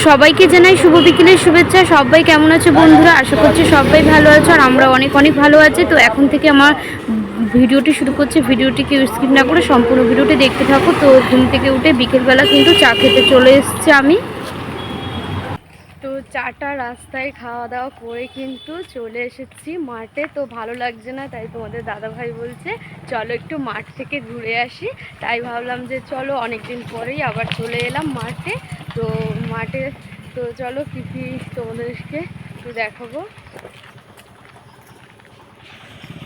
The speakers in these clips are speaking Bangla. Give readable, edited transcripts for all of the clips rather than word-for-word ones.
সবাইকে জানাই শুভ বিকেলের শুভেচ্ছা। সবাই কেমন আছে বন্ধুরা? আশা করছি সবাই ভালো আছে আর আমরা অনেক অনেক ভালো আছি। তো এখন থেকে আমার ভিডিওটি শুরু করছি। ভিডিওটিকে স্কিপ না করে সম্পূর্ণ ভিডিওটি দেখতে থাকো। তো ঘুম থেকে উঠে বিকেলবেলা কিন্তু চা খেতে চলে এসেছি আমি। তো চাটা রাস্তায় খাওয়া দাওয়া করে কিন্তু চলে এসেছি মাঠে। তো ভালো লাগছে না, তাই তোমাদের দাদাভাই বলছে চলো একটু মাঠ থেকে ঘুরে আসি। তাই ভাবলাম যে চলো, অনেক দিন পরেই আবার চলে এলাম মাঠে। তো মাঠে তো চলো কী কী তোমাদেরকে একটু দেখাবো।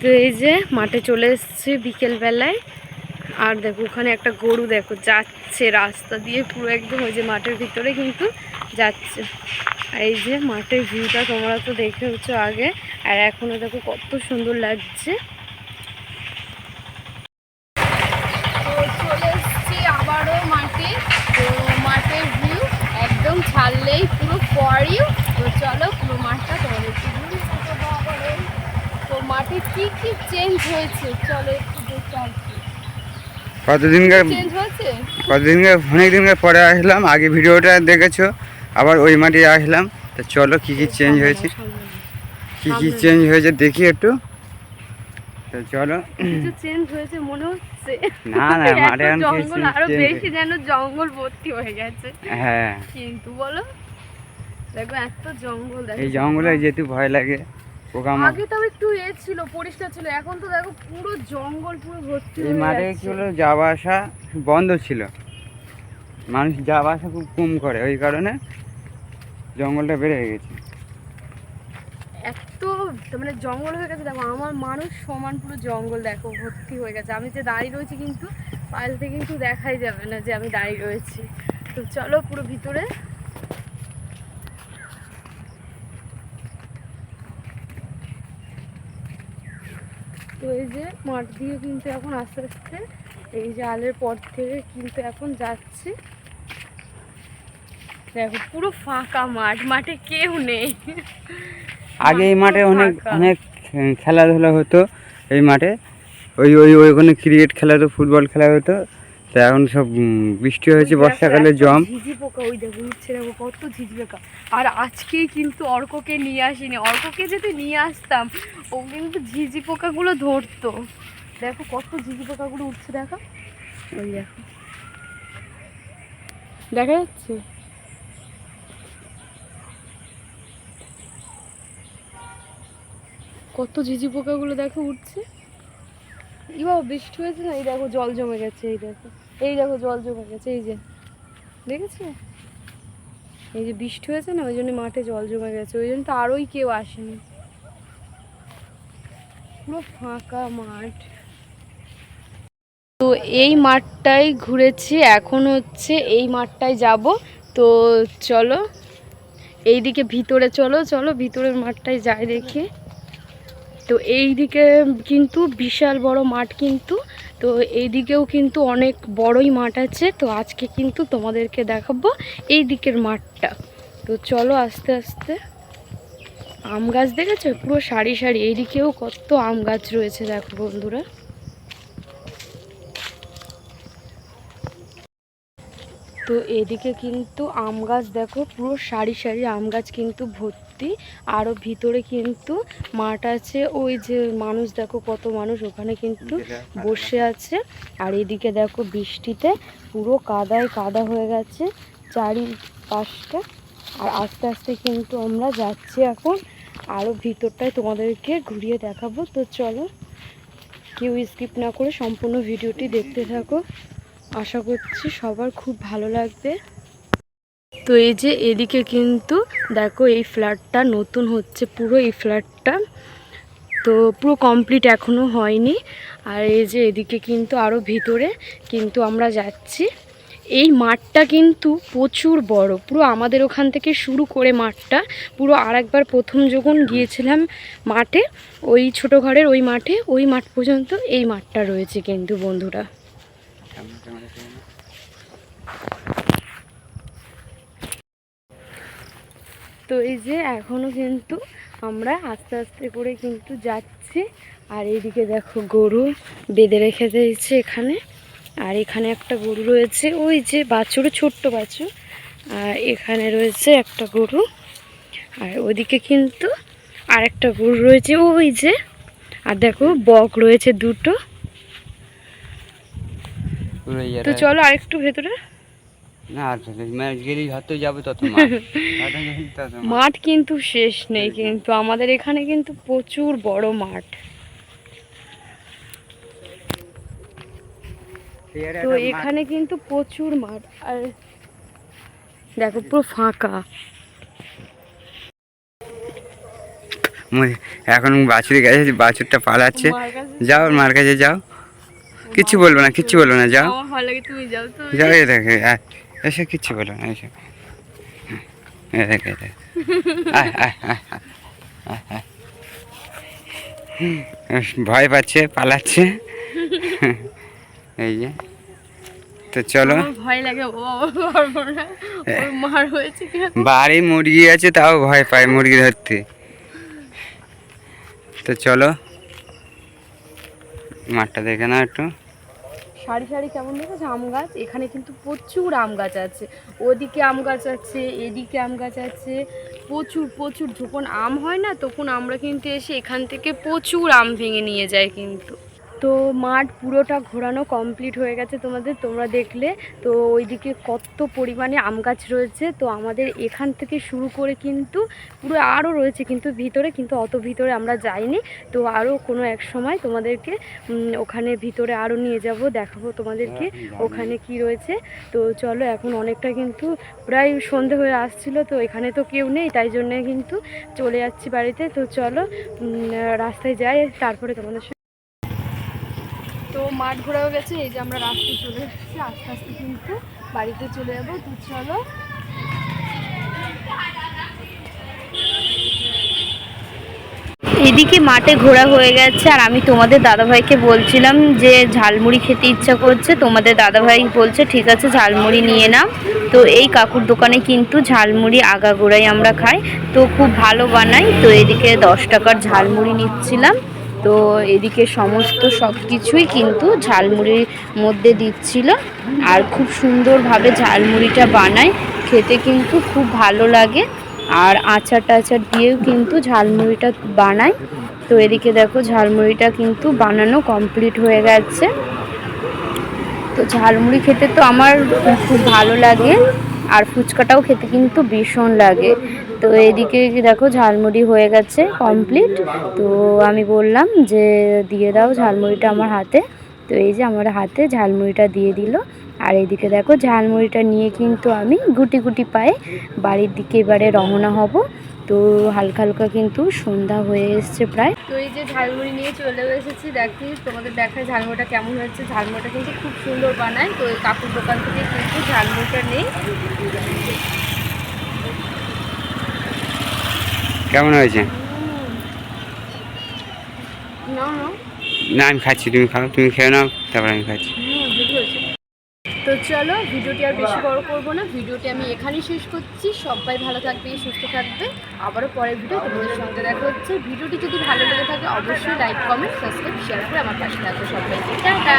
তো এই যে মাঠে চলে এসেছি বিকেলবেলায়। আর দেখো ওখানে একটা গরু দেখো যাচ্ছে রাস্তা দিয়ে, পুরো একদম ওই যে মাঠের ভিতরে কিন্তু যাচ্ছে। এই যে মাঠের ভিউটা তোমরা তো দেখেছো আগে, আর এখনো দেখো কত সুন্দর লাগছে। তো চলে এসেছি আবারও মাঠে। তো মাঠের ভিউ একদম ছাড়লেই পুরো ফর ইউ। তো চলো পুরো মাঠটা তোমাদেরকে ঘুরে দেখাবো আবারও। তো মাঠে কি কি চেঞ্জ হয়েছে চলো একটু দেখতে আসি। অনেকদিনকার পরে আসলাম। আগে ভিডিওটা দেখেছো, আবার ওই মাঠে আসলাম। তো চলো কি কি চেঞ্জ হয়েছে, দেখি একটু। তো চলো। কিছু চেঞ্জ হয়েছে মনে হচ্ছে। না না, মাঠে জঙ্গল আরো বেশি, যেন জঙ্গল ভর্তি হয়ে গেছে। হ্যাঁ, কিন্তু বলো দেখো এত জঙ্গল, দেখো এই জঙ্গলে যেতে ভয় লাগে। আগে তো একটু ছিল, পরিষ্কার ছিল, এখন তো দেখো পুরো জঙ্গল পুরো ভর্তি এই হয়ে মাঠে গেছে। কি হলো, যাওয়া আসা বন্ধ ছিল, মানুষ যাওয়া আসা খুব কম করে, ওই কারণে জঙ্গলটা বেড়ে গেছে। এত মানে জঙ্গল হয়ে গেছে, দেখো আমার মানুষ সমান পুরো জঙ্গল দেখো ভর্তি হয়ে গেছে। আমি যে দাঁড়িয়ে রয়েছি কিন্তু পাশ থেকে কিন্তু দেখাই যাবে না যে আমি দাঁড়িয়ে রয়েছি। তো চলো পুরো ভিতরে। তো এই যে মাঠ দিয়ে কিন্তু এখন আস্তে আস্তে এই যে আলের পর থেকে কিন্তু এখন যাচ্ছি। দেখো পুরো ফাঁকা মাঠ, মাঠে কেউ নেই। আগে এই মাঠে অনেক অনেক খেলাধুলা হতো। এই মাঠে ওইখানে ক্রিকেট খেলা হতো, ফুটবল খেলা হতো। তো এখন সব বৃষ্টি হয়েছে, বর্ষাকালে জম। ঝিঝি পোকা ওই দেখো উঠছে, দেখো কত ঝিঝি পোকা। আর আজকেই কিন্তু অর্ককে নিয়ে আসিনি, অর্ককে যদি নিয়ে আসতাম ও কিন্তু ঝিঝি পোকাগুলো ধরতো। দেখো কত ঝিঝি পোকাগুলো উঠছে, দেখো ওই দেখো দেখা যাচ্ছে। কত ঝিঝি পোকাগুলো দেখো উঠছে। এই বাবা বৃষ্টি হয়েছে না, এই দেখো জল জমে গেছে, এই দেখো, এই দেখো জল জমে গেছে, এই যে দেখেছো, এই যে বৃষ্টি হয়েছে না ওই জন্য মাঠে জল জমে গেছে, ওই জন্য তো আরোই কেউ আসেনি, পুরো ফাঁকা মাঠ। তো এই মাঠটাই ঘুরেছি, এখন হচ্ছে এই মাঠটায় যাব। তো চলো এইদিকে ভিতরে চলো, চলো ভিতরের মাঠটায় যাই দেখি। তো এই দিকে কিন্তু বিশাল বড় মাঠ কিন্তু। তো এইদিকেও কিন্তু অনেক বড়ই মাঠ আছে। তো আজকে কিন্তু তোমাদেরকে দেখাবো এই দিকের মাঠটা। তো চলো আস্তে আস্তে। আম গাছ দেখেছো পুরো সারি সারি, এইদিকেও কত আম গাছ রয়েছে দেখো বন্ধুরা। তো এদিকে কিন্তু আম গাছ দেখো পুরো সারি সারি আম গাছ কিন্তু ভর্তি। আরও ভিতরে কিন্তু মাঠ আছে, ওই যে মানুষ দেখো কত মানুষ ওখানে কিন্তু বসে আছে। আর এদিকে দেখো বৃষ্টিতে পুরো কাদায় কাদা হয়ে গেছে চারিপাশটা। আর আস্তে আস্তে কিন্তু আমরা যাচ্ছি এখন আরও ভিতরটায়, তোমাদেরকে ঘুরিয়ে দেখাবো। তো চলো কেউ স্কিপ না করে সম্পূর্ণ ভিডিওটি দেখতে থাকো, আশা করছি সবার খুব ভালো লাগবে। তো এই যে এদিকে কিন্তু দেখো এই ফ্ল্যাটটা নতুন হচ্ছে পুরো, এই ফ্ল্যাটটা তো পুরো কমপ্লিট এখনও হয়নি। আর এই যে এদিকে কিন্তু আরও ভিতরে কিন্তু আমরা যাচ্ছি। এই মাঠটা কিন্তু প্রচুর বড়, পুরো আমাদের ওখান থেকে শুরু করে মাঠটা পুরো। আর একবার প্রথম যখন গিয়েছিলাম মাঠে, ওই ছোট ঘরের ওই মাঠে, ওই মাঠ পর্যন্ত এই মাঠটা রয়েছে কিন্তু বন্ধুরা। তো এই যে এখনও কিন্তু আমরা আস্তে আস্তে করে কিন্তু যাচ্ছি। আর এইদিকে দেখো গরু বেঁধে রেখে দিয়েছে এখানে। আর এখানে একটা গরু রয়েছে, ওই যে বাছুর, ছোট্ট বাছুর। আর এখানে রয়েছে একটা গরু, আর ওদিকে কিন্তু আরেকটা গরু রয়েছে ওই যে। আর দেখো বক রয়েছে দুটো। তো চলো আরেকটু ভেতরে। না ম্যাচ গেলেই যত যাবে তত মাঠ। মাঠ কিন্তু শেষ নেই, কিন্তু আমাদের এখানে কিন্তু প্রচুর বড় মাঠ। তো এখানে কিন্তু প্রচুর মাঠ, আর দেখো পুরো ফাঁকা। এখন বাছুর গেছে, বাছুরটা পালাচ্ছে। যাও মার কাছে যাও, কিচ্ছু বলবো না, কিচ্ছু বলবো না, যাও তুমি যাও তো। যাও, এ দেখে এসে কিচ্ছু বলবো না, এসে দেখে ভয় পাচ্ছে, পালাচ্ছে। এই যে, তো চলো। ভয় লাগে, মার হয়েছে। বাড়ি মুরগি আছে তাও ভয় পায় মুরগি ধরতে। তো চলো মাঠটা দেখে না একটু। সারি সারি কেমন দেখেছো আম গাছ, এখানে কিন্তু প্রচুর আম গাছ আছে। ওদিকে আম গাছ আছে, এদিকে আম গাছ আছে, প্রচুর প্রচুর। যখন আম হয় না তখন আমরা কিন্তু এসে এখান থেকে প্রচুর আম ভেঙে নিয়ে যাই কিন্তু। তো মাঠ পুরোটা ঘোরানো কমপ্লিট হয়ে গেছে তোমাদের, তোমরা দেখলে। তো ওইদিকে কত পরিমাণে আম গাছ রয়েছে। তো আমাদের এখান থেকে শুরু করে কিন্তু পুরো আরও রয়েছে কিন্তু ভিতরে, কিন্তু অত ভিতরে আমরা যাইনি। তো আরও কোনো এক সময় তোমাদেরকে ওখানে ভিতরে আরও নিয়ে যাব, দেখাবো তোমাদেরকে ওখানে কি রয়েছে। তো চলো, এখন অনেকটা কিন্তু প্রায় সন্ধে হয়ে আসছিল, তো এখানে তো কেউ নেই, তাই জন্যে কিন্তু চলে যাচ্ছি বাড়িতে। তো চলো রাস্তায় যাই, তারপরে তোমাদের। তো মাঠ ঘোরাও গেছে, এই যে আমরা রাস্তায় চলে এসেছি, আস্তে আস্তে কিন্তু বাড়িতে চলে যাবো। তো চলো। এদিকে মাঠে ঘোরা হয়ে গেছে, আর আমি তোমাদের দাদাভাইকে বলছিলাম যে ঝালমুড়ি খেতে ইচ্ছা করছে। তোমাদের দাদাভাই বলছে ঠিক আছে ঝালমুড়ি নিয়ে নাও। তো এই কাকুর দোকানে কিন্তু ঝালমুড়ি আগাগোড়াই আমরা খাই, তো খুব ভালো বানাই। তো এদিকে 10 টাকার ঝালমুড়ি নিচ্ছিলাম। তো এদিকে সমস্ত সব কিছুই কিন্তু ঝালমুড়ির মধ্যে দিচ্ছিল, আর খুব সুন্দরভাবে ঝালমুড়িটা বানায়, খেতে কিন্তু খুব ভালো লাগে। আর আচার টাচার দিয়েও কিন্তু ঝালমুড়িটা বানায়। তো এদিকে দেখো ঝালমুড়িটা কিন্তু বানানো কমপ্লিট হয়ে গেছে। তো ঝালমুড়ি খেতে তো আমার খুব ভালো লাগে, আর ফুচকাটাও খেতে কিন্তু ভীষণ লাগে। তো এদিকে দেখো ঝালমুড়ি হয়ে গেছে কমপ্লিট। তো আমি বললাম যে দিয়ে দাও ঝালমুড়িটা আমার হাতে। তো এই যে আমার হাতে ঝালমুড়িটা দিয়ে দিল। আর এইদিকে দেখো ঝালমুড়িটা নিয়ে কিন্তু আমি গুটি গুটি পায়ে বাড়ির দিকে এবারে রওনা হব। তো হালকা হালকা কিন্তু সন্ধ্যা হয়ে এসছে প্রায়। তো এই যে ঝালমুড়ি নিয়ে চলে এসেছি, দেখি তোমাদের দেখায় ঝালমুড়িটা কেমন হয়েছে। ঝালমুড়িটা কিন্তু খুব সুন্দর বানায়। তো এই কাকুর দোকান থেকে কিন্তু ঝালমুড়িটা নেই। কেমন হয়েছে? না না না আমি খাচ্ছি, তুমি খাও, তুমি খেয়ে নাও, তারপর আমি খাচ্ছি। তো চলো, ভিডিওটি আর বেশি বড় করবো না, ভিডিওটি আমি এখানেই শেষ করছি। সবাই ভালো থাকবে, সুস্থ থাকবে। আবারও পরের ভিডিও তোমাদের সঙ্গে দেখা হচ্ছে। ভিডিওটি যদি ভালো লেগে থাকে অবশ্যই লাইক, কমেন্ট, সাবস্ক্রাইব, শেয়ার করে আমার পাশে থাকবে। সবাইকে টাটা।